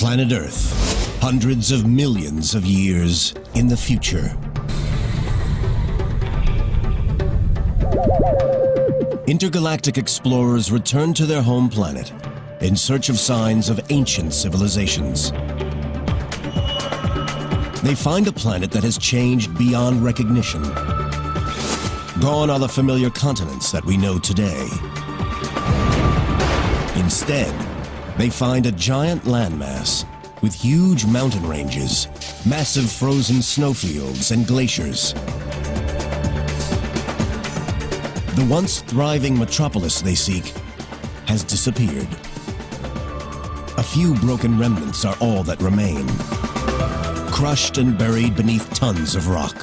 Planet Earth, hundreds of millions of years in the future. Intergalactic explorers return to their home planet in search of signs of ancient civilizations. They find a planet that has changed beyond recognition. Gone are the familiar continents that we know today. Instead, they find a giant landmass with huge mountain ranges, massive frozen snowfields, and glaciers. The once thriving metropolis they seek has disappeared. A few broken remnants are all that remain, crushed and buried beneath tons of rock.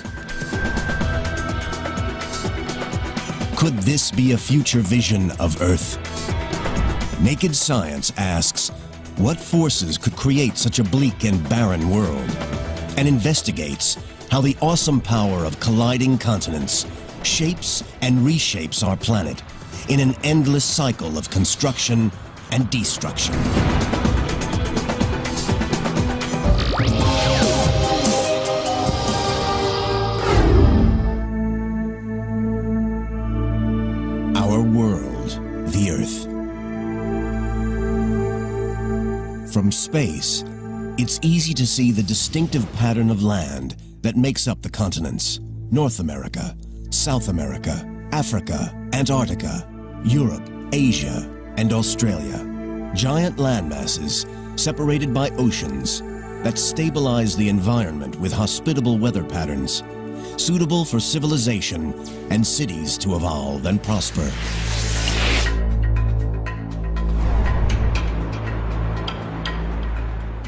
Could this be a future vision of Earth? Naked Science asks, what forces could create such a bleak and barren world? And investigates how the awesome power of colliding continents shapes and reshapes our planet in an endless cycle of construction and destruction. Our world, the Earth. From space, it's easy to see the distinctive pattern of land that makes up the continents: North America, South America, Africa, Antarctica, Europe, Asia, and Australia. Giant landmasses separated by oceans that stabilize the environment with hospitable weather patterns, suitable for civilization and cities to evolve and prosper.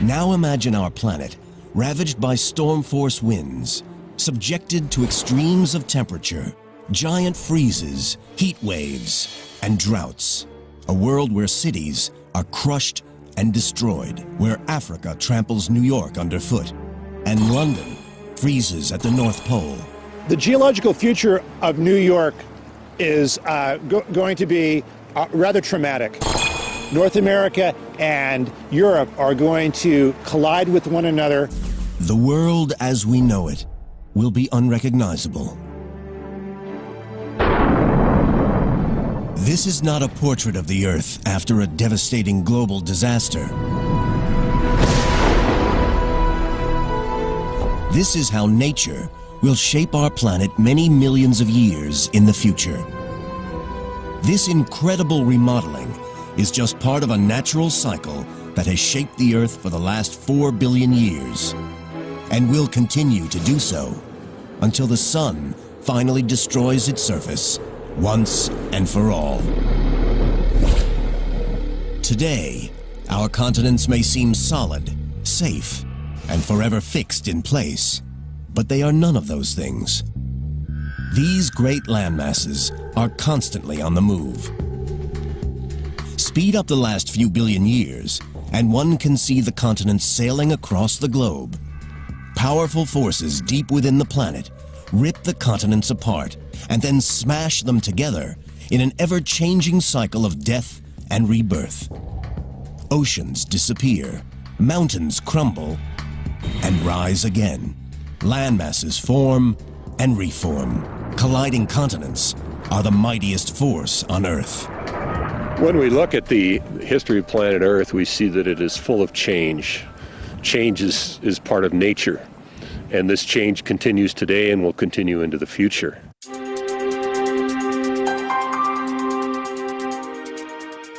Now imagine our planet ravaged by storm force winds, subjected to extremes of temperature, giant freezes, heat waves, and droughts. A world where cities are crushed and destroyed, where Africa tramples New York underfoot, and London freezes at the North Pole. The geological future of New York is going to be rather traumatic. North America and Europe are going to collide with one another. The world as we know it will be unrecognizable. This is not a portrait of the Earth after a devastating global disaster. This is how nature will shape our planet many millions of years in the future. This incredible remodeling is just part of a natural cycle that has shaped the Earth for the last 4 billion years, and will continue to do so until the sun finally destroys its surface once and for all. Today, our continents may seem solid, safe, and forever fixed in place, but they are none of those things. These great landmasses are constantly on the move. Speed up the last few billion years, and one can see the continents sailing across the globe. Powerful forces deep within the planet rip the continents apart and then smash them together in an ever-changing cycle of death and rebirth. Oceans disappear, mountains crumble, and rise again. Landmasses form and reform. Colliding continents are the mightiest force on Earth. When we look at the history of planet Earth, we see that it is full of change. Change is part of nature, and this change continues today and will continue into the future.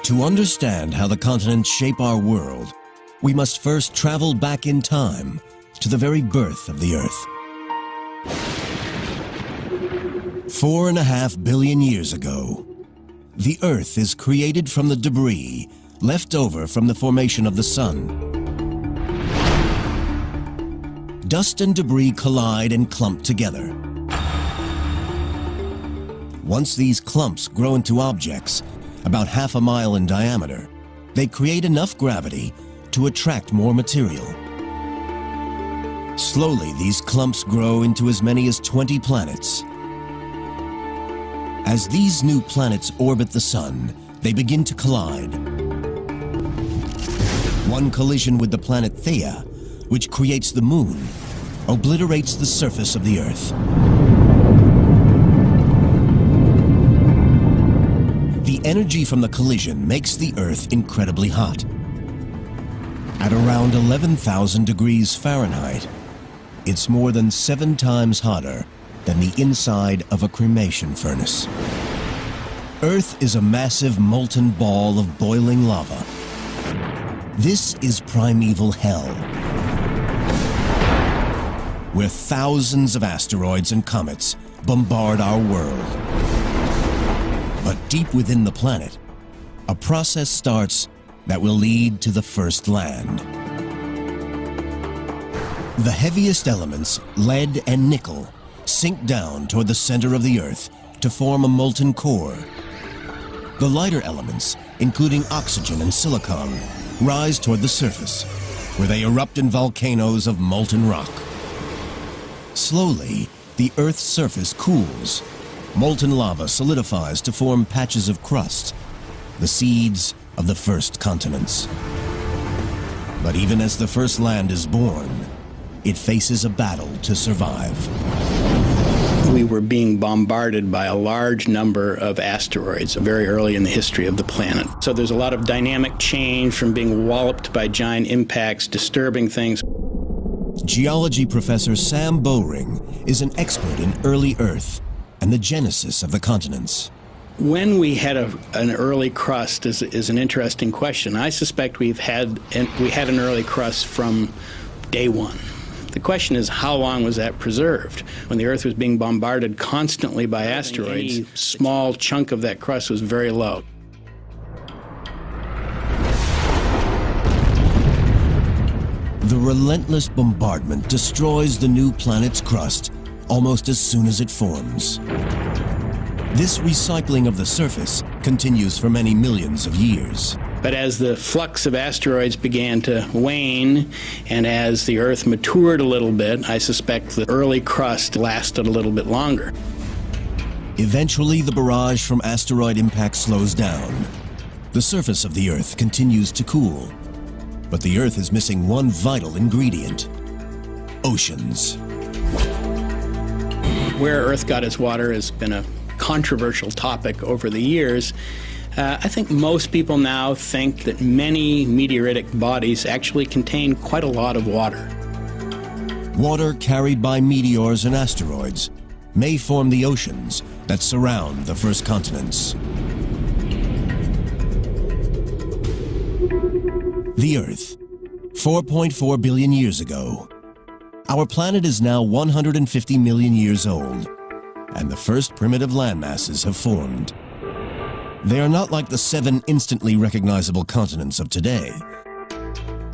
To understand how the continents shape our world, we must first travel back in time to the very birth of the Earth. 4.5 billion years ago, the Earth is created from the debris left over from the formation of the Sun. Dust and debris collide and clump together. Once these clumps grow into objects about half a mile in diameter, they create enough gravity to attract more material. Slowly, these clumps grow into as many as 20 planets. As these new planets orbit the Sun, they begin to collide. One collision with the planet Theia, which creates the moon, obliterates the surface of the Earth. The energy from the collision makes the Earth incredibly hot. At around 11,000 degrees Fahrenheit, it's more than 7 times hotter than the inside of a cremation furnace. Earth is a massive molten ball of boiling lava. This is primeval hell, where thousands of asteroids and comets bombard our world. But deep within the planet, a process starts that will lead to the first land. The heaviest elements, lead and nickel, sink down toward the center of the Earth to form a molten core. The lighter elements, including oxygen and silicon, rise toward the surface, where they erupt in volcanoes of molten rock. Slowly, the Earth's surface cools. Molten lava solidifies to form patches of crust, the seeds of the first continents. But even as the first land is born, it faces a battle to survive. We were being bombarded by a large number of asteroids very early in the history of the planet. So there's a lot of dynamic change from being walloped by giant impacts, disturbing things. Geology professor Sam Bowring is an expert in early Earth and the genesis of the continents. When we had an early crust is an interesting question. I suspect we had an early crust from day one. The question is, how long was that preserved? When the Earth was being bombarded constantly by asteroids, a small chunk of that crust was very low. The relentless bombardment destroys the new planet's crust almost as soon as it forms. This recycling of the surface continues for many millions of years. But as the flux of asteroids began to wane, and as the Earth matured a little bit, I suspect the early crust lasted a little bit longer. Eventually, the barrage from asteroid impact slows down. The surface of the Earth continues to cool. But the Earth is missing one vital ingredient: oceans. Where Earth got its water has been a controversial topic over the years. I think most people now think that many meteoritic bodies actually contain quite a lot of water. Water carried by meteors and asteroids may form the oceans that surround the first continents. The Earth, 4.4 billion years ago. Our planet is now 150 million years old, and the first primitive landmasses have formed. They are not like the 7 instantly recognizable continents of today.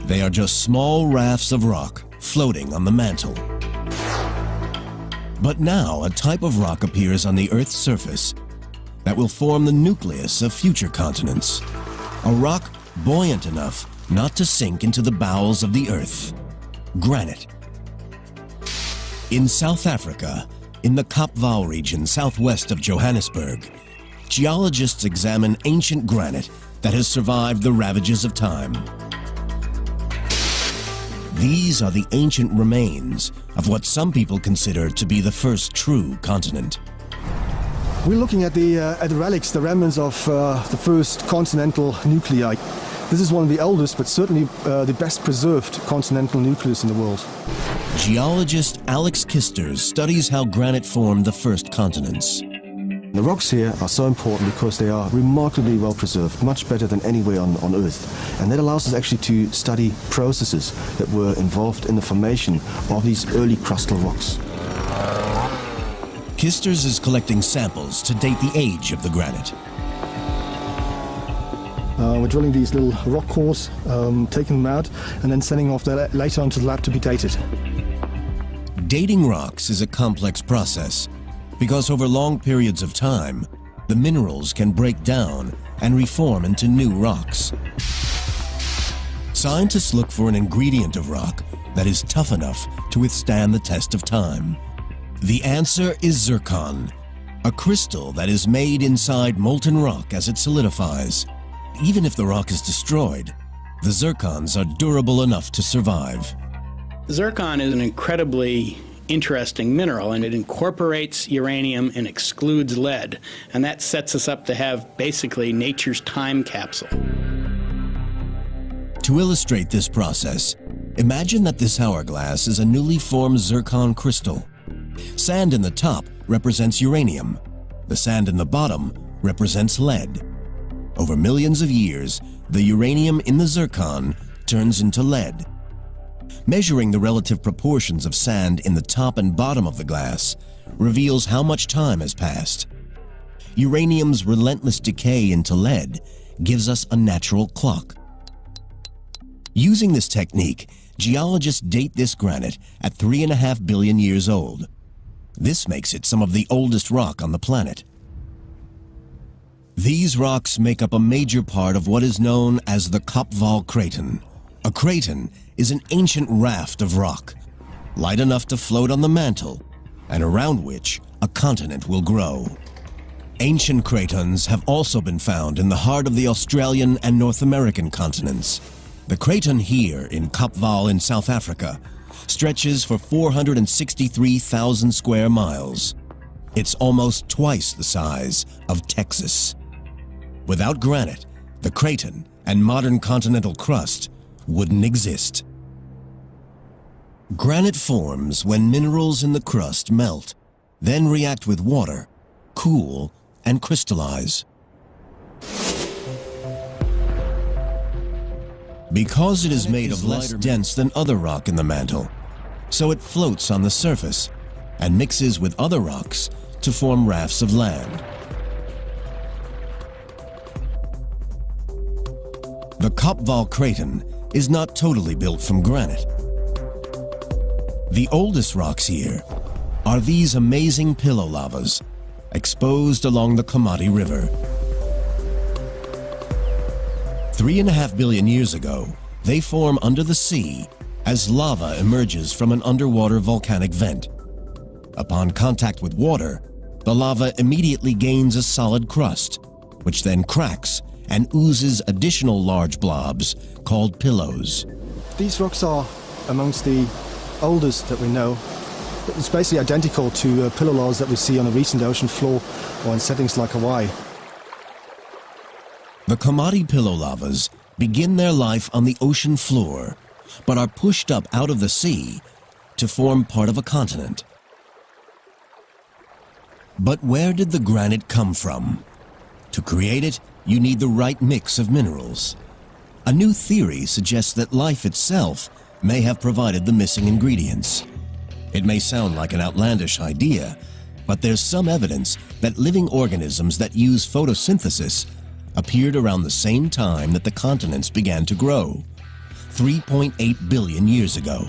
They are just small rafts of rock floating on the mantle. But now a type of rock appears on the Earth's surface that will form the nucleus of future continents. A rock buoyant enough not to sink into the bowels of the Earth. Granite. In South Africa, in the Kapval region southwest of Johannesburg, geologists examine ancient granite that has survived the ravages of time. These are the ancient remains of what some people consider to be the first true continent. We're looking at the relics, the remnants of the first continental nuclei. This is one of the oldest, but certainly the best preserved continental nucleus in the world. Geologist Alex Kisters studies how granite formed the first continents. The rocks here are so important because they are remarkably well preserved, much better than anywhere on Earth. And that allows us actually to study processes that were involved in the formation of these early crustal rocks. Kisters is collecting samples to date the age of the granite. We're drilling these little rock cores, taking them out, and then sending off later onto the lab to be dated. Dating rocks is a complex process because over long periods of time, the minerals can break down and reform into new rocks. Scientists look for an ingredient of rock that is tough enough to withstand the test of time. The answer is zircon, a crystal that is made inside molten rock as it solidifies. Even if the rock is destroyed, the zircons are durable enough to survive. Zircon is an incredibly interesting mineral, and it incorporates uranium and excludes lead, and that sets us up to have basically nature's time capsule. To illustrate this process, imagine that this hourglass is a newly formed zircon crystal. Sand in the top represents uranium. The sand in the bottom represents lead. Over millions of years, the uranium in the zircon turns into lead. Measuring the relative proportions of sand in the top and bottom of the glass reveals how much time has passed. Uranium's relentless decay into lead gives us a natural clock. Using this technique, geologists date this granite at 3.5 billion years old. This makes it some of the oldest rock on the planet. These rocks make up a major part of what is known as the Kopval Craton. A craton is an ancient raft of rock, light enough to float on the mantle, and around which a continent will grow. Ancient cratons have also been found in the heart of the Australian and North American continents. The craton here in Kopval in South Africa stretches for 463,000 square miles. It's almost twice the size of Texas. Without granite, the craton and modern continental crust wouldn't exist. Granite forms when minerals in the crust melt, then react with water, cool, and crystallize. Because it is made of less dense than other rock in the mantle, so it floats on the surface and mixes with other rocks to form rafts of land. The Kopval Craton is not totally built from granite. The oldest rocks here are these amazing pillow lavas exposed along the Komati River. 3.5 billion years ago, they form under the sea as lava emerges from an underwater volcanic vent. Upon contact with water, the lava immediately gains a solid crust, which then cracks and oozes additional large blobs called pillows. These rocks are amongst the oldest that we know. It's basically identical to pillow lavas that we see on the recent ocean floor or in settings like Hawaii. The Komati pillow lavas begin their life on the ocean floor, but are pushed up out of the sea to form part of a continent. But where did the granite come from? To create it, you need the right mix of minerals. A new theory suggests that life itself may have provided the missing ingredients. It may sound like an outlandish idea, but there's some evidence that living organisms that use photosynthesis appeared around the same time that the continents began to grow, 3.8 billion years ago.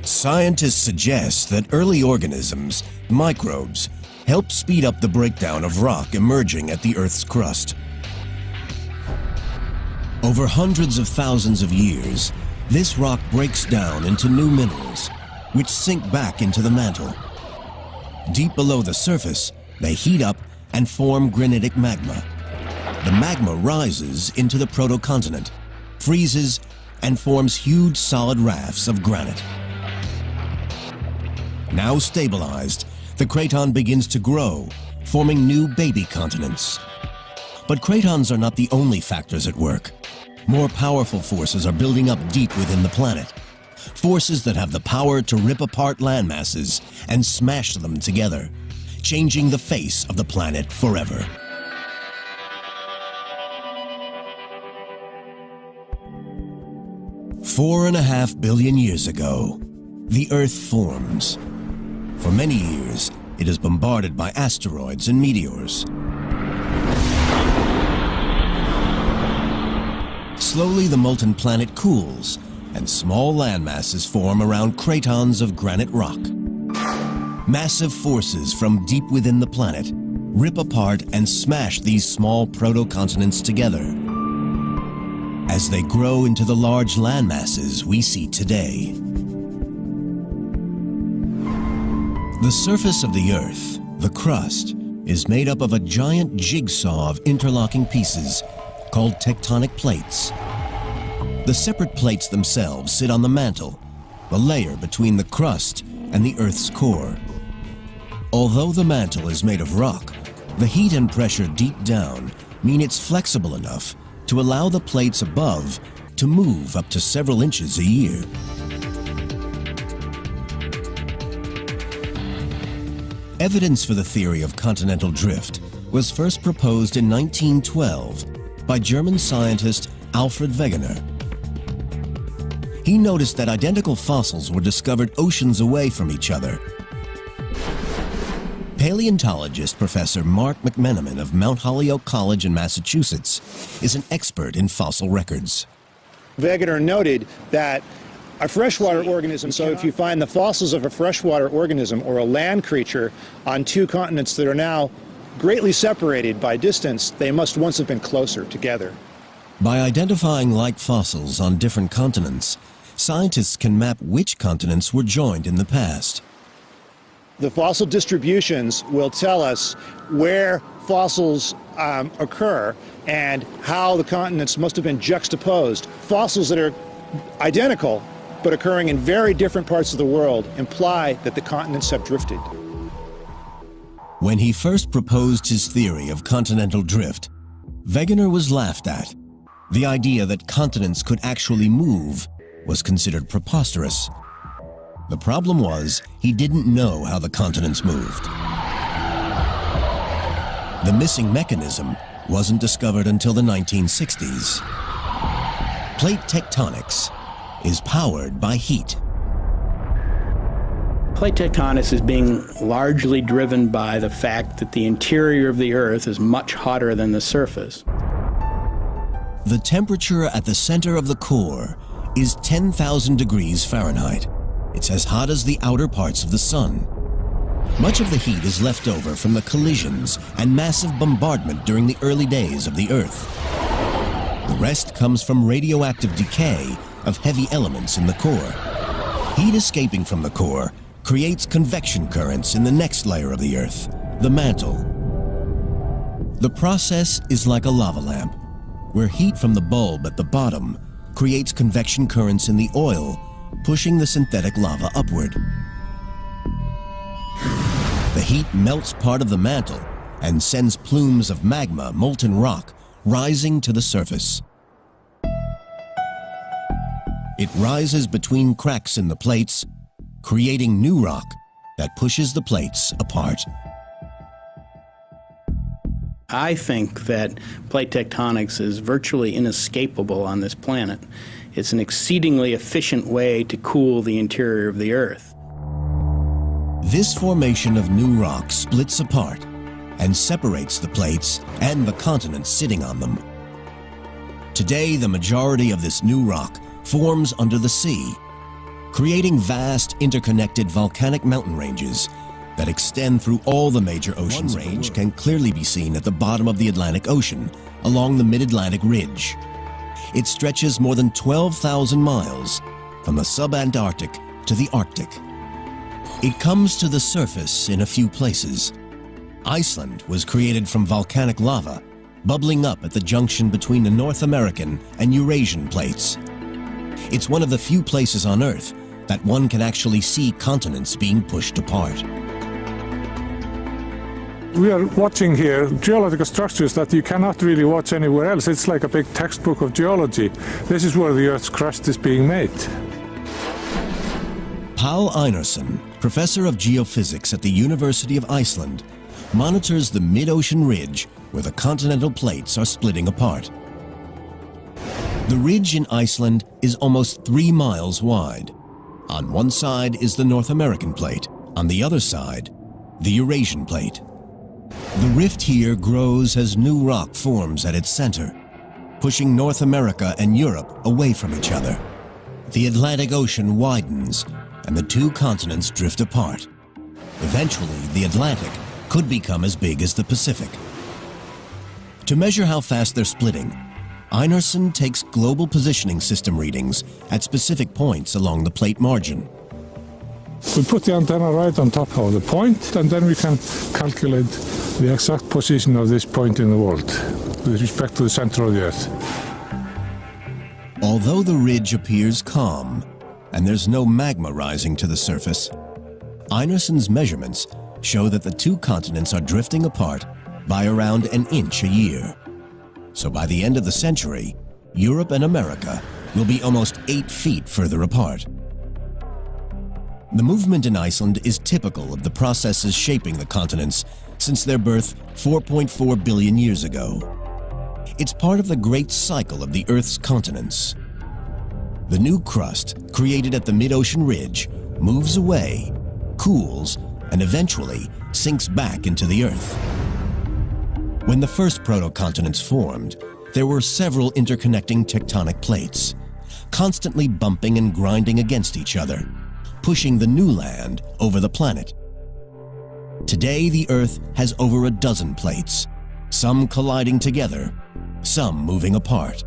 Scientists suggest that early organisms, microbes, help speed up the breakdown of rock emerging at the Earth's crust. Over hundreds of thousands of years, this rock breaks down into new minerals, which sink back into the mantle. Deep below the surface, they heat up and form granitic magma. The magma rises into the protocontinent, freezes, and forms huge solid rafts of granite. Now stabilized, the craton begins to grow, forming new baby continents. But cratons are not the only factors at work. More powerful forces are building up deep within the planet. Forces that have the power to rip apart landmasses and smash them together, changing the face of the planet forever. Four and a half billion years ago, the Earth forms. For many years, it is bombarded by asteroids and meteors. Slowly, the molten planet cools, and small landmasses form around cratons of granite rock. Massive forces from deep within the planet rip apart and smash these small protocontinents together as they grow into the large landmasses we see today. The surface of the Earth, the crust, is made up of a giant jigsaw of interlocking pieces called tectonic plates. The separate plates themselves sit on the mantle, the layer between the crust and the Earth's core. Although the mantle is made of rock, the heat and pressure deep down mean it's flexible enough to allow the plates above to move up to several inches a year. Evidence for the theory of continental drift was first proposed in 1912 by German scientist Alfred Wegener. He noticed that identical fossils were discovered oceans away from each other. Paleontologist Professor Mark McMenamin of Mount Holyoke College in Massachusetts is an expert in fossil records. Wegener noted that a freshwater organism, so if you find the fossils of a freshwater organism or a land creature on two continents that are now greatly separated by distance, they must once have been closer together. By identifying like fossils on different continents, scientists can map which continents were joined in the past. The fossil distributions will tell us where fossils occur and how the continents must have been juxtaposed. Fossils that are identical but occurring in very different parts of the world imply that the continents have drifted. When he first proposed his theory of continental drift, Wegener was laughed at. The idea that continents could actually move was considered preposterous. The problem was, he didn't know how the continents moved. The missing mechanism wasn't discovered until the 1960s. Plate tectonics is powered by heat. Plate tectonics is being largely driven by the fact that the interior of the Earth is much hotter than the surface. The temperature at the center of the core is 10,000 degrees Fahrenheit. It's as hot as the outer parts of the sun. Much of the heat is left over from the collisions and massive bombardment during the early days of the Earth. The rest comes from radioactive decay of heavy elements in the core. Heat escaping from the core creates convection currents in the next layer of the Earth, the mantle. The process is like a lava lamp, where heat from the bulb at the bottom creates convection currents in the oil, pushing the synthetic lava upward. The heat melts part of the mantle and sends plumes of magma, molten rock, rising to the surface. It rises between cracks in the plates, creating new rock that pushes the plates apart. I think that plate tectonics is virtually inescapable on this planet. It's an exceedingly efficient way to cool the interior of the Earth. This formation of new rock splits apart and separates the plates and the continents sitting on them. Today, the majority of this new rock forms under the sea, creating vast interconnected volcanic mountain ranges that extend through all the major oceans. One range can clearly be seen at the bottom of the Atlantic Ocean along the Mid-Atlantic Ridge. It stretches more than 12,000 miles from the subantarctic to the Arctic. It comes to the surface in a few places. Iceland was created from volcanic lava, bubbling up at the junction between the North American and Eurasian plates. It's one of the few places on Earth that one can actually see continents being pushed apart. We are watching here geological structures that you cannot really watch anywhere else. It's like a big textbook of geology. This is where the Earth's crust is being made. Paul Einarsson, professor of geophysics at the University of Iceland, monitors the mid-ocean ridge where the continental plates are splitting apart. The ridge in Iceland is almost 3 miles wide. On one side is the North American plate, on the other side, the Eurasian plate. The rift here grows as new rock forms at its center, pushing North America and Europe away from each other. The Atlantic Ocean widens, and the two continents drift apart. Eventually, the Atlantic could become as big as the Pacific. To measure how fast they're splitting, Einarsson takes global positioning system readings at specific points along the plate margin. We put the antenna right on top of the point, and then we can calculate the exact position of this point in the world with respect to the center of the Earth. Although the ridge appears calm and there's no magma rising to the surface, Einarsson's measurements show that the two continents are drifting apart by around an inch a year. So by the end of the century, Europe and America will be almost 8 feet further apart. The movement in Iceland is typical of the processes shaping the continents since their birth 4.4 billion years ago. It's part of the great cycle of the Earth's continents. The new crust, created at the mid-ocean ridge, moves away, cools, and eventually sinks back into the Earth. When the first proto-continents formed, there were several interconnecting tectonic plates, constantly bumping and grinding against each other, pushing the new land over the planet. Today, the Earth has over a dozen plates, some colliding together, some moving apart.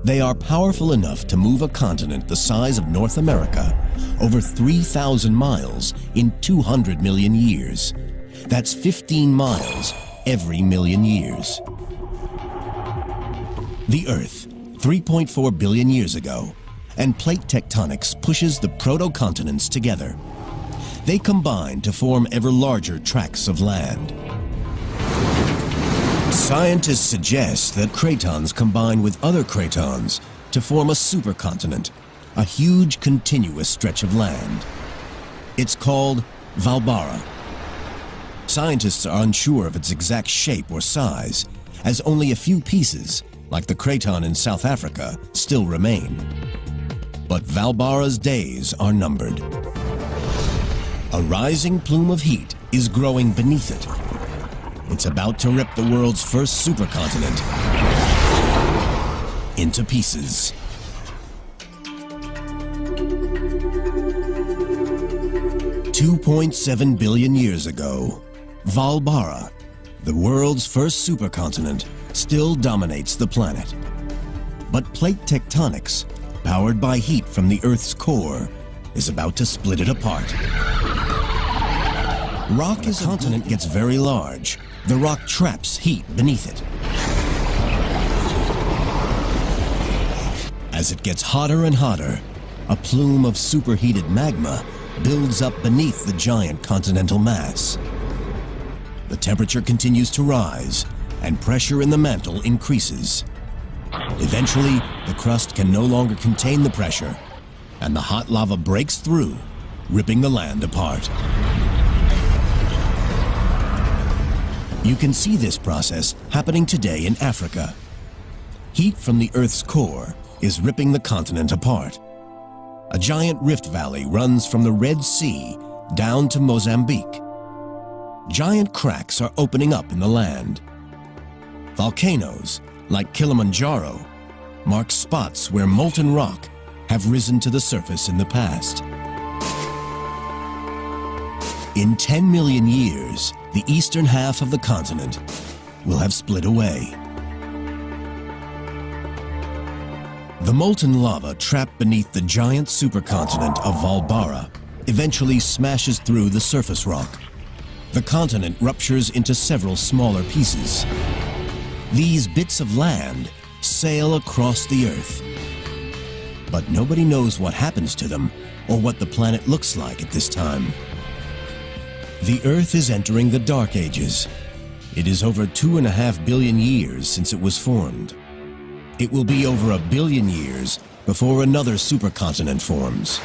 They are powerful enough to move a continent the size of North America over 3,000 miles in 200 million years. That's 15 miles every million years. The Earth, 3.4 billion years ago, and plate tectonics pushes the proto-continents together. They combine to form ever larger tracts of land. Scientists suggest that cratons combine with other cratons to form a supercontinent, a huge continuous stretch of land. It's called Valbara. Scientists are unsure of its exact shape or size, as only a few pieces, like the craton in South Africa, still remain. But Valbara's days are numbered. A rising plume of heat is growing beneath it. It's about to rip the world's first supercontinent into pieces. $2.7 billion years ago, Valbara, the world's first supercontinent, still dominates the planet. But plate tectonics, powered by heat from the Earth's core, is about to split it apart. Rock as a continent gets very large, the rock traps heat beneath it. As it gets hotter and hotter, a plume of superheated magma builds up beneath the giant continental mass. The temperature continues to rise, and pressure in the mantle increases. Eventually, the crust can no longer contain the pressure, and the hot lava breaks through, ripping the land apart. You can see this process happening today in Africa. Heat from the Earth's core is ripping the continent apart. A giant rift valley runs from the Red Sea down to Mozambique. Giant cracks are opening up in the land. Volcanoes, like Kilimanjaro, mark spots where molten rock have risen to the surface in the past. In 10 million years, the eastern half of the continent will have split away. The molten lava trapped beneath the giant supercontinent of Valbara eventually smashes through the surface rock. The continent ruptures into several smaller pieces. These bits of land sail across the Earth. But nobody knows what happens to them or what the planet looks like at this time. The Earth is entering the Dark Ages. It is over 2.5 billion years since it was formed. It will be over 1 billion years before another supercontinent forms.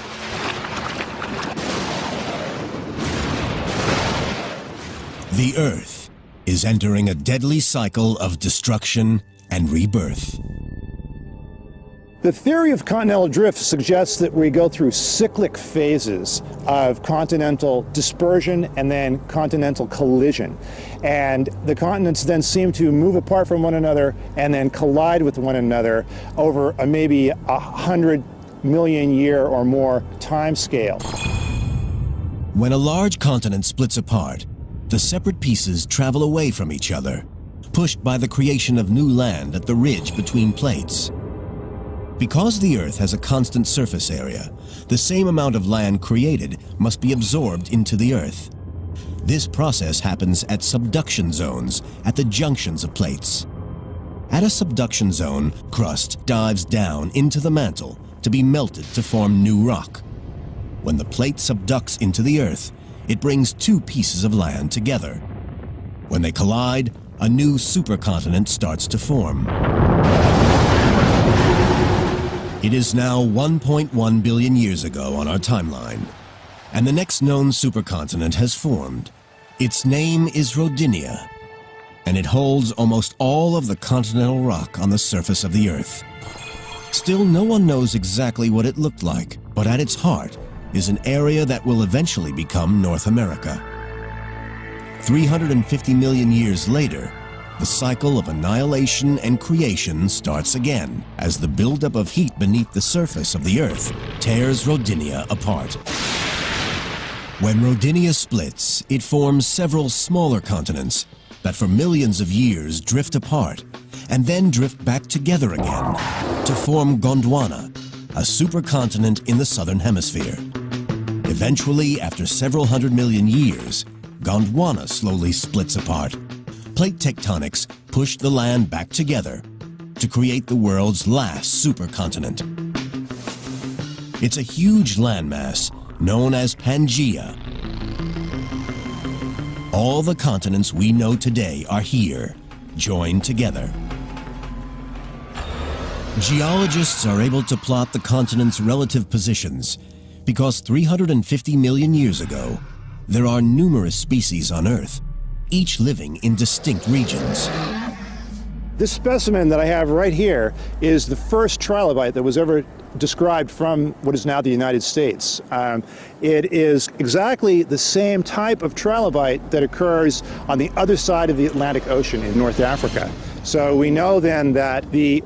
The Earth is entering a deadly cycle of destruction and rebirth. The theory of continental drift suggests that we go through cyclic phases of continental dispersion and then continental collision. And the continents then seem to move apart from one another and then collide with one another over a maybe 100 million year or more time scale. When a large continent splits apart, the separate pieces travel away from each other, pushed by the creation of new land at the ridge between plates. Because the Earth has a constant surface area, the same amount of land created must be absorbed into the Earth. This process happens at subduction zones at the junctions of plates. At a subduction zone, crust dives down into the mantle to be melted to form new rock. When the plate subducts into the Earth, it brings two pieces of land together. When they collide, a new supercontinent starts to form. It is now 1.1 billion years ago on our timeline, and the next known supercontinent has formed. Its name is Rodinia, and it holds almost all of the continental rock on the surface of the Earth. Still, no one knows exactly what it looked like, but at its heart is an area that will eventually become North America. 350 million years later, the cycle of annihilation and creation starts again as the buildup of heat beneath the surface of the Earth tears Rodinia apart. When Rodinia splits, it forms several smaller continents that for millions of years drift apart and then drift back together again to form Gondwana, a supercontinent in the southern hemisphere. Eventually, after several 100 million years, Gondwana slowly splits apart. Plate tectonics pushed the land back together to create the world's last supercontinent. It's a huge landmass known as Pangaea. All the continents we know today are here, joined together. Geologists are able to plot the continents' relative positions because 350 million years ago, there are numerous species on Earth, each living in distinct regions. This specimen that I have right here is the first trilobite that was ever described from what is now the United States. It is exactly the same type of trilobite that occurs on the other side of the Atlantic Ocean in North Africa. So we know then that the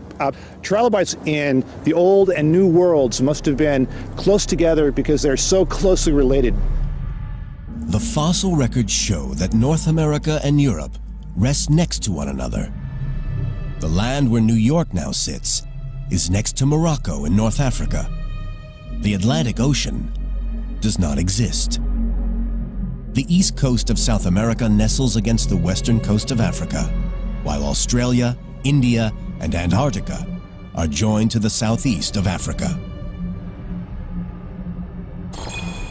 trilobites in the old and new worlds must have been close together because they're so closely related. The fossil records show that North America and Europe rest next to one another. The land where New York now sits is next to Morocco in North Africa. The Atlantic Ocean does not exist. The east coast of South America nestles against the western coast of Africa, while Australia, India, and Antarctica are joined to the southeast of Africa.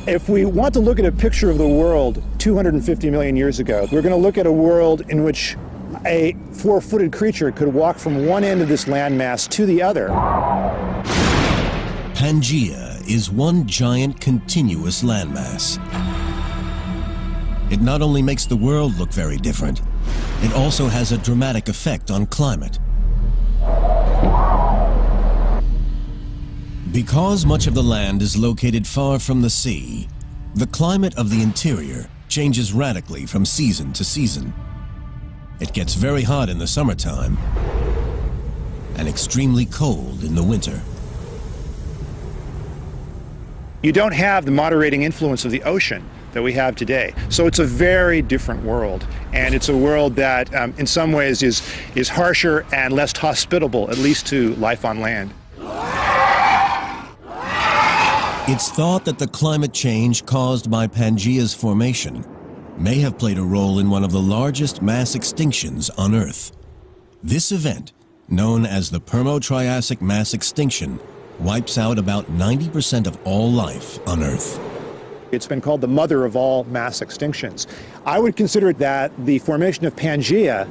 If we want to look at a picture of the world 250 million years ago, we're going to look at a world in which a four-footed creature could walk from one end of this landmass to the other. Pangaea is one giant continuous landmass. It not only makes the world look very different, it also has a dramatic effect on climate. Because much of the land is located far from the sea, the climate of the interior changes radically from season to season. It gets very hot in the summertime and extremely cold in the winter. You don't have the moderating influence of the ocean that we have today. So it's a very different world. And it's a world that in some ways is harsher and less hospitable, at least to life on land. It's thought that the climate change caused by Pangaea's formation may have played a role in one of the largest mass extinctions on Earth. This event, known as the Permo-Triassic mass extinction, wipes out about 90% of all life on Earth. It's been called the mother of all mass extinctions. I would consider that the formation of Pangaea,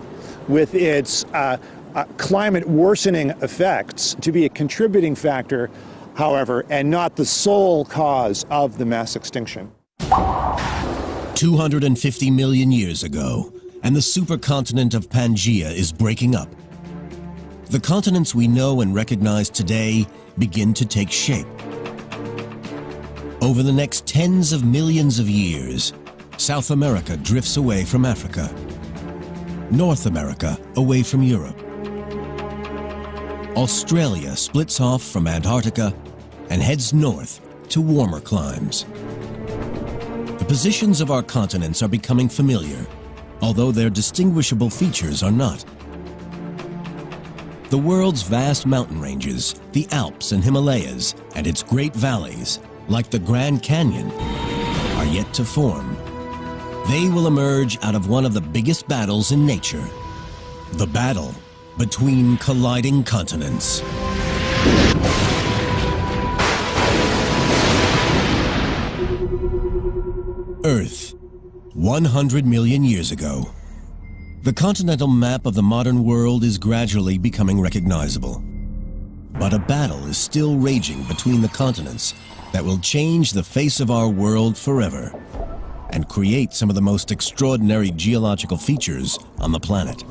with its climate worsening effects, to be a contributing factor, however, and not the sole cause of the mass extinction. 250 million years ago, and the supercontinent of Pangaea is breaking up. The continents we know and recognize today begin to take shape. Over the next tens of millions of years, South America drifts away from Africa, North America away from Europe. Australia splits off from Antarctica and heads north to warmer climes. The positions of our continents are becoming familiar, although their distinguishable features are not. The world's vast mountain ranges, the Alps and Himalayas, and its great valleys, like the Grand Canyon, are yet to form. They will emerge out of one of the biggest battles in nature, the battle between colliding continents. Earth, 100 million years ago. The continental map of the modern world is gradually becoming recognizable. But a battle is still raging between the continents that will change the face of our world forever and create some of the most extraordinary geological features on the planet.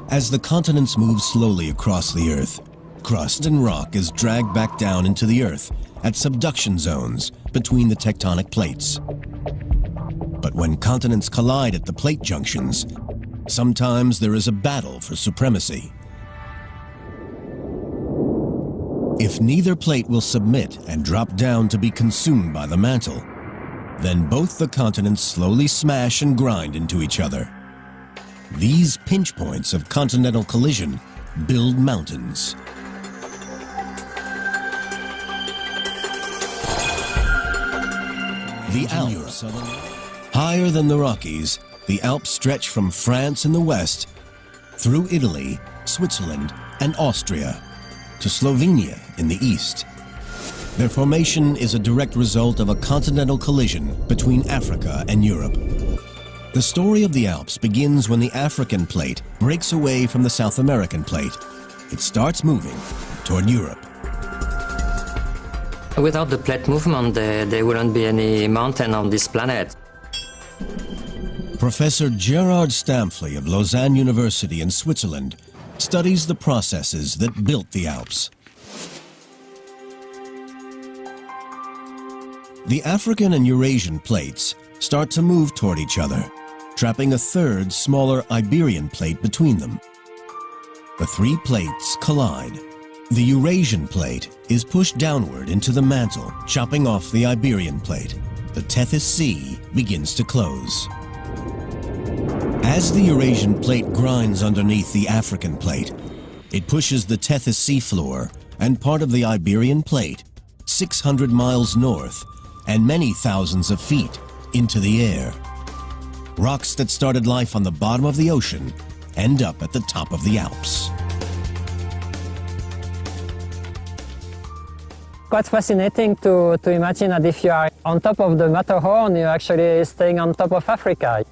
As the continents move slowly across the Earth, crust and rock is dragged back down into the Earth at subduction zones between the tectonic plates. But when continents collide at the plate junctions, sometimes there is a battle for supremacy. If neither plate will submit and drop down to be consumed by the mantle, then both the continents slowly smash and grind into each other. These pinch points of continental collision build mountains. The Alps. Higher than the Rockies, the Alps stretch from France in the west through Italy, Switzerland, and Austria to Slovenia in the east. Their formation is a direct result of a continental collision between Africa and Europe. The story of the Alps begins when the African plate breaks away from the South American plate. It starts moving toward Europe. Without the plate movement, there wouldn't be any mountain on this planet. Professor Gerard Stamfli of Lausanne University in Switzerland studies the processes that built the Alps. The African and Eurasian plates start to move toward each other, trapping a third, smaller Iberian plate between them. The three plates collide. The Eurasian plate is pushed downward into the mantle, chopping off the Iberian plate. The Tethys Sea begins to close. As the Eurasian plate grinds underneath the African plate, it pushes the Tethys seafloor and part of the Iberian plate 600 miles north and many thousands of feet into the air. Rocks that started life on the bottom of the ocean end up at the top of the Alps. Quite fascinating to imagine that if you are on top of the Matterhorn, you're actually staying on top of Africa.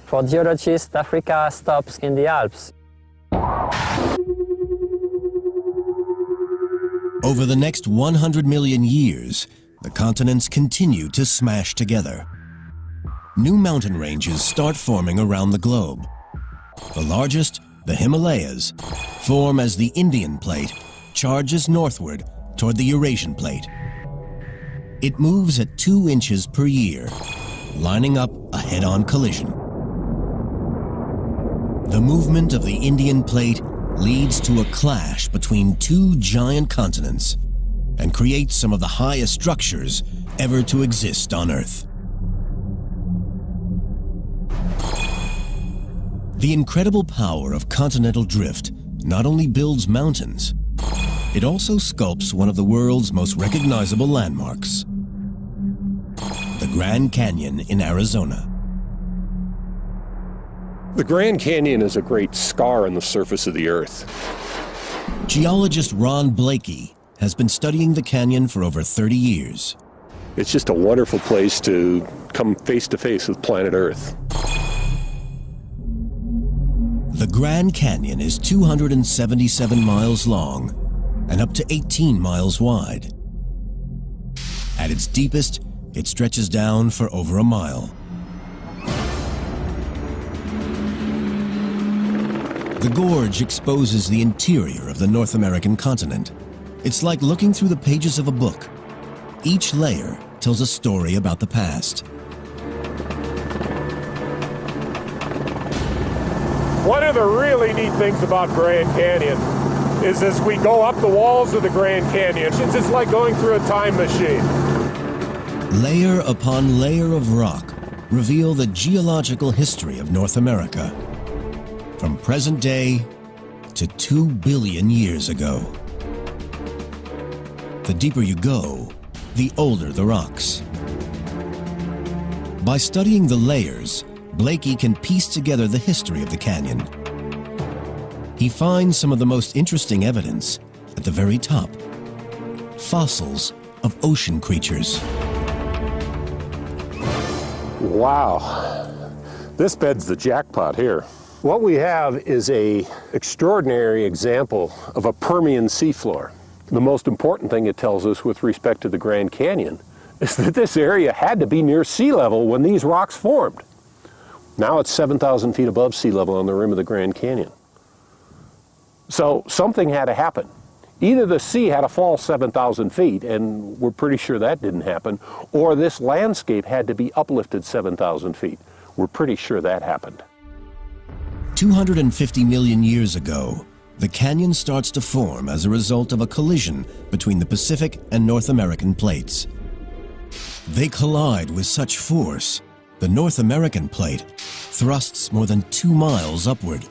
For geologists, Africa stops in the Alps. Over the next 100 million years, the continents continue to smash together. New mountain ranges start forming around the globe. The largest, the Himalayas, form as the Indian plate charges northward toward the Eurasian plate. It moves at 2 inches per year, lining up a head-on collision. The movement of the Indian plate leads to a clash between two giant continents and creates some of the highest structures ever to exist on Earth. The incredible power of continental drift not only builds mountains, it also sculpts one of the world's most recognizable landmarks, the Grand Canyon in Arizona. The Grand Canyon is a great scar on the surface of the Earth. Geologist Ron Blakey has been studying the canyon for over 30 years. It's just a wonderful place to come face to face with planet Earth. The Grand Canyon is 277 miles long and up to 18 miles wide. At its deepest, it stretches down for over a mile. The gorge exposes the interior of the North American continent. It's like looking through the pages of a book. Each layer tells a story about the past. One of the really neat things about Grand Canyon is as we go up the walls of the Grand Canyon, it's just like going through a time machine. Layer upon layer of rock reveal the geological history of North America, from present day to 2 billion years ago. The deeper you go, the older the rocks. By studying the layers, Blakey can piece together the history of the canyon. He finds some of the most interesting evidence at the very top. Fossils of ocean creatures. Wow, this bed's the jackpot here. What we have is an extraordinary example of a Permian seafloor. The most important thing it tells us with respect to the Grand Canyon is that this area had to be near sea level when these rocks formed. Now it's 7,000 feet above sea level on the rim of the Grand Canyon. So something had to happen. Either the sea had to fall 7,000 feet, and we're pretty sure that didn't happen, or this landscape had to be uplifted 7,000 feet. We're pretty sure that happened. 250 million years ago, the canyon starts to form as a result of a collision between the Pacific and North American plates. They collide with such force, the North American plate thrusts more than 2 miles upward.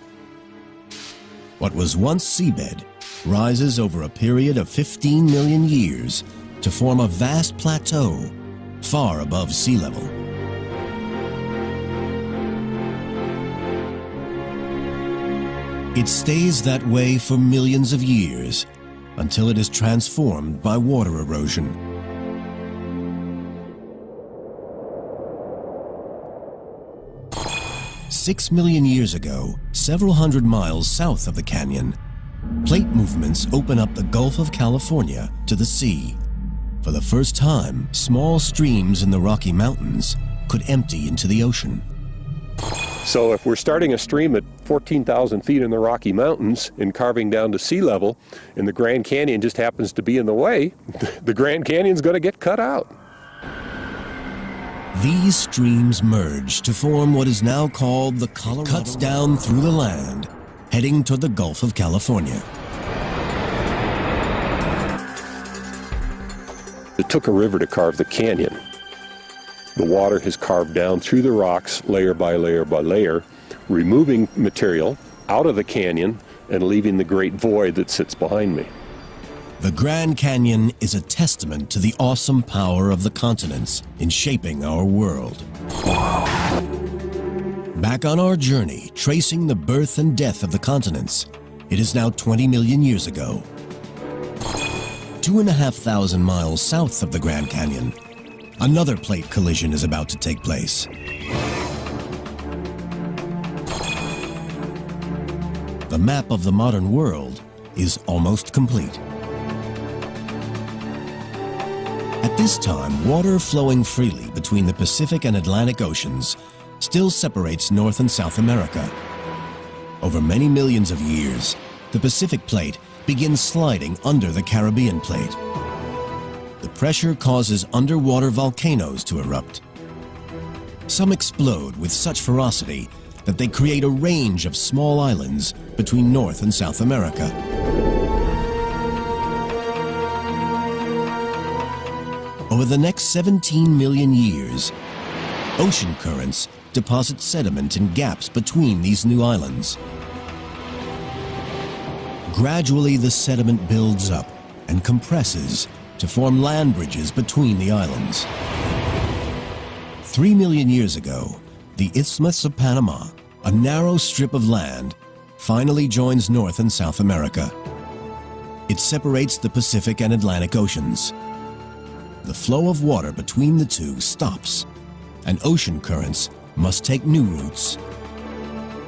What was once seabed rises over a period of 15 million years to form a vast plateau far above sea level. It stays that way for millions of years until it is transformed by water erosion. Six million years ago, several hundred miles south of the canyon, plate movements open up the Gulf of California to the sea. For the first time, small streams in the Rocky Mountains could empty into the ocean. So if we're starting a stream at 14,000 feet in the Rocky Mountains and carving down to sea level, and the Grand Canyon just happens to be in the way, the Grand Canyon's going to get cut out. These streams merge to form what is now called the Colorado. It cuts down through the land, heading toward the Gulf of California. It took a river to carve the canyon. The water has carved down through the rocks, layer by layer by layer, removing material out of the canyon and leaving the great void that sits behind me. The Grand Canyon is a testament to the awesome power of the continents in shaping our world. Back on our journey, tracing the birth and death of the continents, it is now 20 million years ago. 2,500 miles south of the Grand Canyon, another plate collision is about to take place. The map of the modern world is almost complete. At this time, water flowing freely between the Pacific and Atlantic Oceans still separates North and South America. Over many millions of years, the Pacific plate begins sliding under the Caribbean plate. The pressure causes underwater volcanoes to erupt. Some explode with such ferocity that they create a range of small islands between North and South America. Over the next 17 million years, ocean currents deposit sediment in gaps between these new islands. Gradually, the sediment builds up and compresses to form land bridges between the islands. 3 million years ago, the Isthmus of Panama, a narrow strip of land, finally joins North and South America. It separates the Pacific and Atlantic Oceans. The flow of water between the two stops, and ocean currents must take new routes.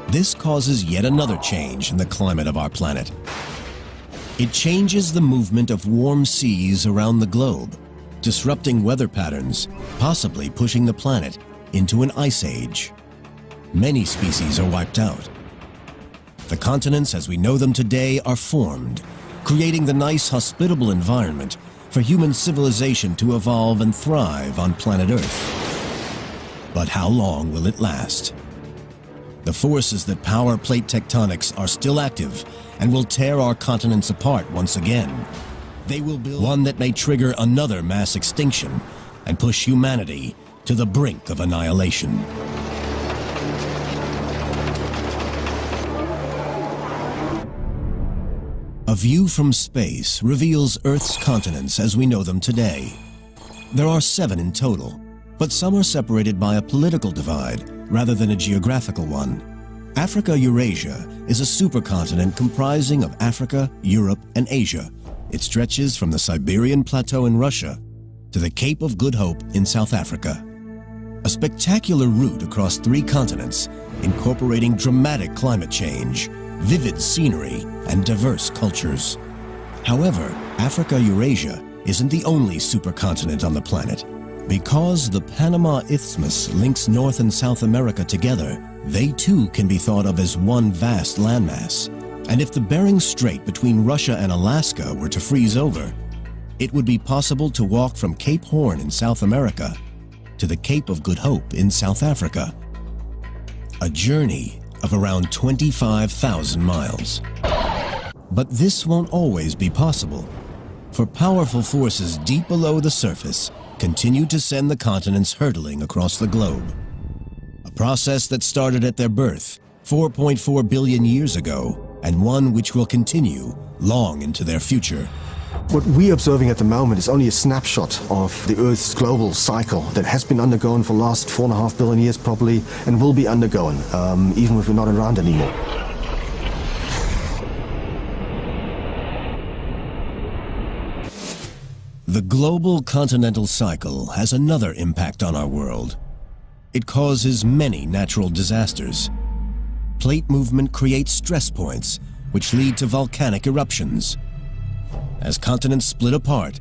This causes yet another change in the climate of our planet. It changes the movement of warm seas around the globe, disrupting weather patterns, possibly pushing the planet into an ice age. Many species are wiped out. The continents as we know them today are formed, creating the nice, hospitable environment for human civilization to evolve and thrive on planet Earth. But how long will it last? The forces that power plate tectonics are still active and will tear our continents apart once again. They will build one that may trigger another mass extinction and push humanity to the brink of annihilation. A view from space reveals Earth's continents as we know them today. There are 7 in total, but some are separated by a political divide rather than a geographical one. Africa-Eurasia is a supercontinent comprising of Africa, Europe, and Asia. It stretches from the Siberian Plateau in Russia to the Cape of Good Hope in South Africa. A spectacular route across 3 continents, incorporating dramatic climate change, vivid scenery, and diverse cultures. However, Africa-Eurasia isn't the only supercontinent on the planet. Because the Panama Isthmus links North and South America together, they too can be thought of as one vast landmass. And if the Bering Strait between Russia and Alaska were to freeze over, it would be possible to walk from Cape Horn in South America to the Cape of Good Hope in South Africa. A journey of around 25,000 miles. But this won't always be possible, for powerful forces deep below the surface continue to send the continents hurtling across the globe. A process that started at their birth 4.4 billion years ago, and one which will continue long into their future. What we're observing at the moment is only a snapshot of the Earth's global cycle that has been undergone for the last 4.5 billion years probably, and will be undergoing, even if we're not around anymore. The global continental cycle has another impact on our world. It causes many natural disasters. Plate movement creates stress points, which lead to volcanic eruptions. As continents split apart,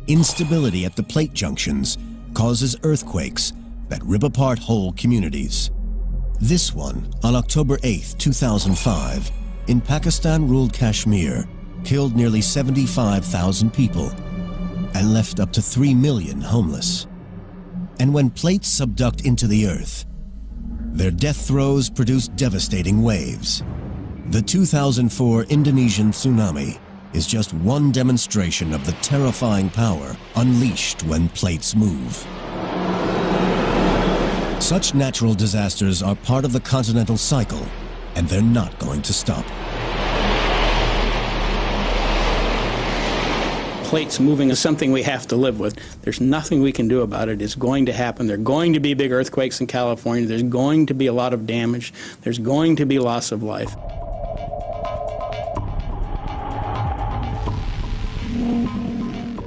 instability at the plate junctions causes earthquakes that rip apart whole communities. This one, on October 8, 2005, in Pakistan-ruled Kashmir, killed nearly 75,000 people and left up to 3 million homeless. And when plates subduct into the earth, their death throes produce devastating waves. The 2004 Indonesian tsunami is just one demonstration of the terrifying power unleashed when plates move. Such natural disasters are part of the continental cycle, and they're not going to stop. Plates moving is something we have to live with. There's nothing we can do about it. It's going to happen. There are going to be big earthquakes in California. There's going to be a lot of damage. There's going to be loss of life.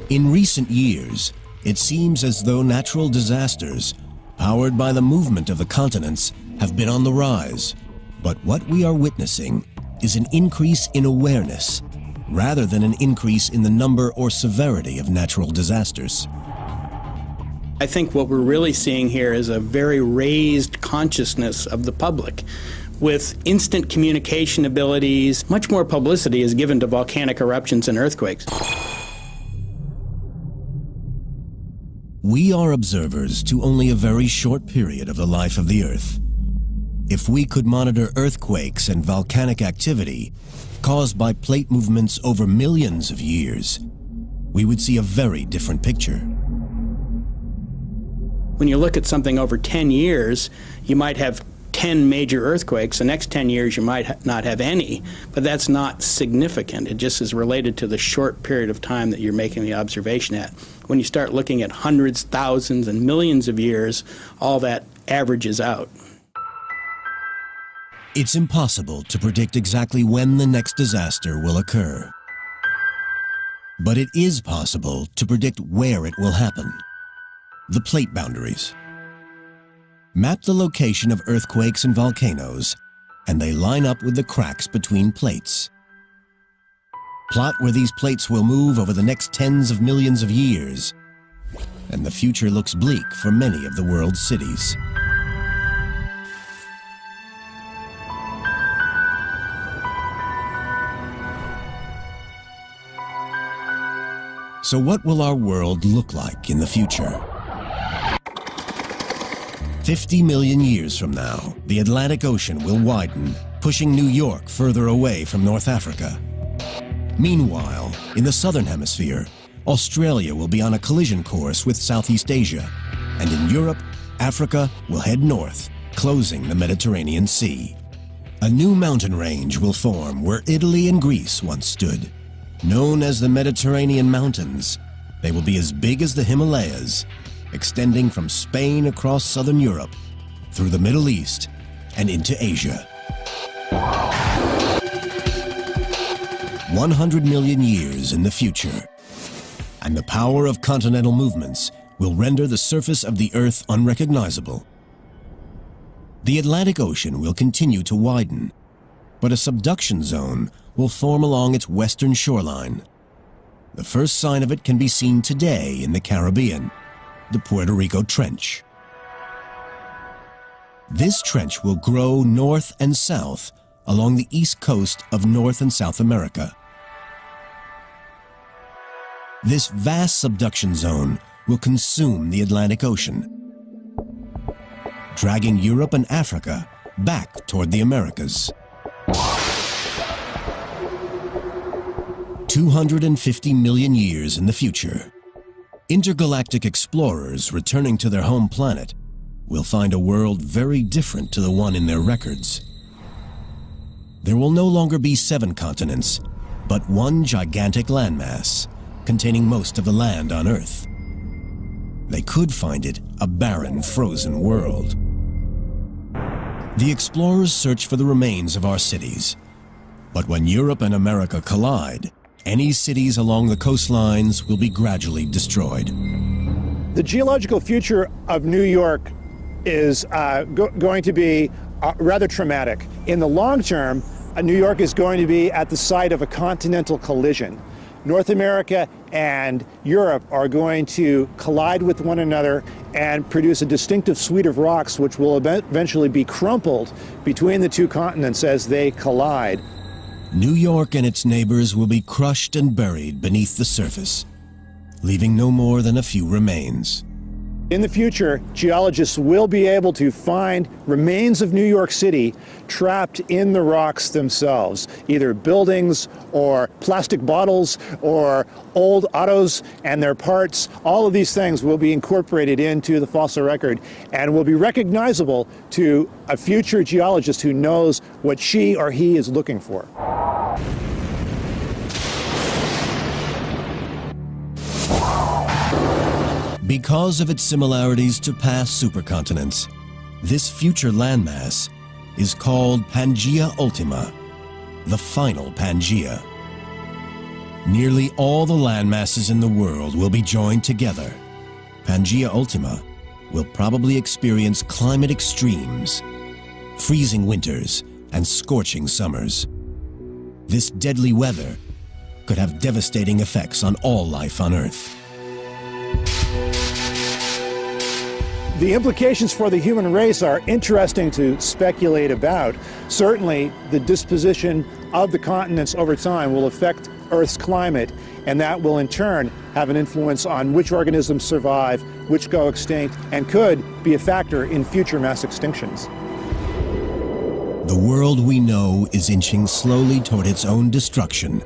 In recent years, it seems as though natural disasters, powered by the movement of the continents, have been on the rise. But what we are witnessing is an increase in awareness, rather than an increase in the number or severity of natural disasters. I think what we're really seeing here is a very raised consciousness of the public. With instant communication abilities, much more publicity is given to volcanic eruptions and earthquakes. We are observers to only a very short period of the life of the Earth. If we could monitor earthquakes and volcanic activity caused by plate movements over millions of years, we would see a very different picture. When you look at something over 10 years, you might have 10 major earthquakes. The next 10 years, you might not have any, but that's not significant. It just is related to the short period of time that you're making the observation at. When you start looking at hundreds, thousands, and millions of years, all that averages out. It's impossible to predict exactly when the next disaster will occur. But it is possible to predict where it will happen. The plate boundaries. Map the location of earthquakes and volcanoes, and they line up with the cracks between plates. Plot where these plates will move over the next tens of millions of years, and the future looks bleak for many of the world's cities. So what will our world look like in the future? 50 million years from now, the Atlantic Ocean will widen, pushing New York further away from North Africa. Meanwhile, in the southern hemisphere, Australia will be on a collision course with Southeast Asia, and in Europe, Africa will head north, closing the Mediterranean Sea. A new mountain range will form where Italy and Greece once stood, Known as the Mediterranean Mountains, they will be as big as the Himalayas, extending from Spain across southern Europe, through the Middle East, and into Asia. 100 million years in the future, and the power of continental movements will render the surface of the Earth unrecognizable. The Atlantic Ocean will continue to widen, but a subduction zone will form along its western shoreline. The first sign of it can be seen today in the Caribbean, the Puerto Rico Trench. This trench will grow north and south along the east coast of North and South America. This vast subduction zone will consume the Atlantic Ocean, dragging Europe and Africa back toward the Americas. 250 million years in the future, intergalactic explorers returning to their home planet will find a world very different to the one in their records. There will no longer be 7 continents, but one gigantic landmass containing most of the land on Earth. They could find it a barren, frozen world. The explorers search for the remains of our cities, but when Europe and America collide, any cities along the coastlines will be gradually destroyed. The geological future of New York is going to be rather traumatic. In the long term, New York is going to be at the site of a continental collision. North America and Europe are going to collide with one another and produce a distinctive suite of rocks which will eventually be crumpled between the two continents as they collide. New York and its neighbors will be crushed and buried beneath the surface, leaving no more than a few remains. In the future, geologists will be able to find remains of New York City trapped in the rocks themselves, either buildings or plastic bottles or old autos and their parts. All of these things will be incorporated into the fossil record and will be recognizable to a future geologist who knows what she or he is looking for. Because of its similarities to past supercontinents, this future landmass is called Pangaea Ultima, the final Pangaea. Nearly all the landmasses in the world will be joined together. Pangaea Ultima will probably experience climate extremes, freezing winters and scorching summers. This deadly weather could have devastating effects on all life on Earth. The implications for the human race are interesting to speculate about. Certainly, the disposition of the continents over time will affect Earth's climate, and that will in turn have an influence on which organisms survive, which go extinct, and could be a factor in future mass extinctions. The world we know is inching slowly toward its own destruction.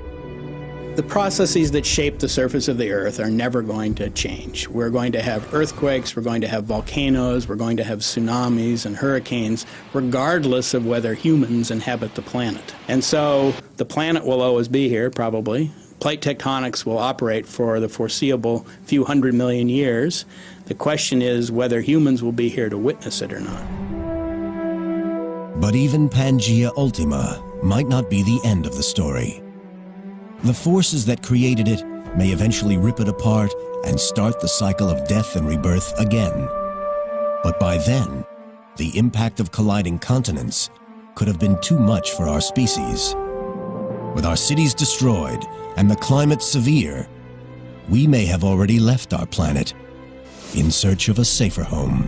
The processes that shape the surface of the Earth are never going to change. We're going to have earthquakes, we're going to have volcanoes, we're going to have tsunamis and hurricanes, regardless of whether humans inhabit the planet. And so the planet will always be here, probably. Plate tectonics will operate for the foreseeable few 100 million years. The question is whether humans will be here to witness it or not. But even Pangaea Ultima might not be the end of the story. The forces that created it may eventually rip it apart and start the cycle of death and rebirth again. But by then, the impact of colliding continents could have been too much for our species. With our cities destroyed and the climate severe, we may have already left our planet in search of a safer home.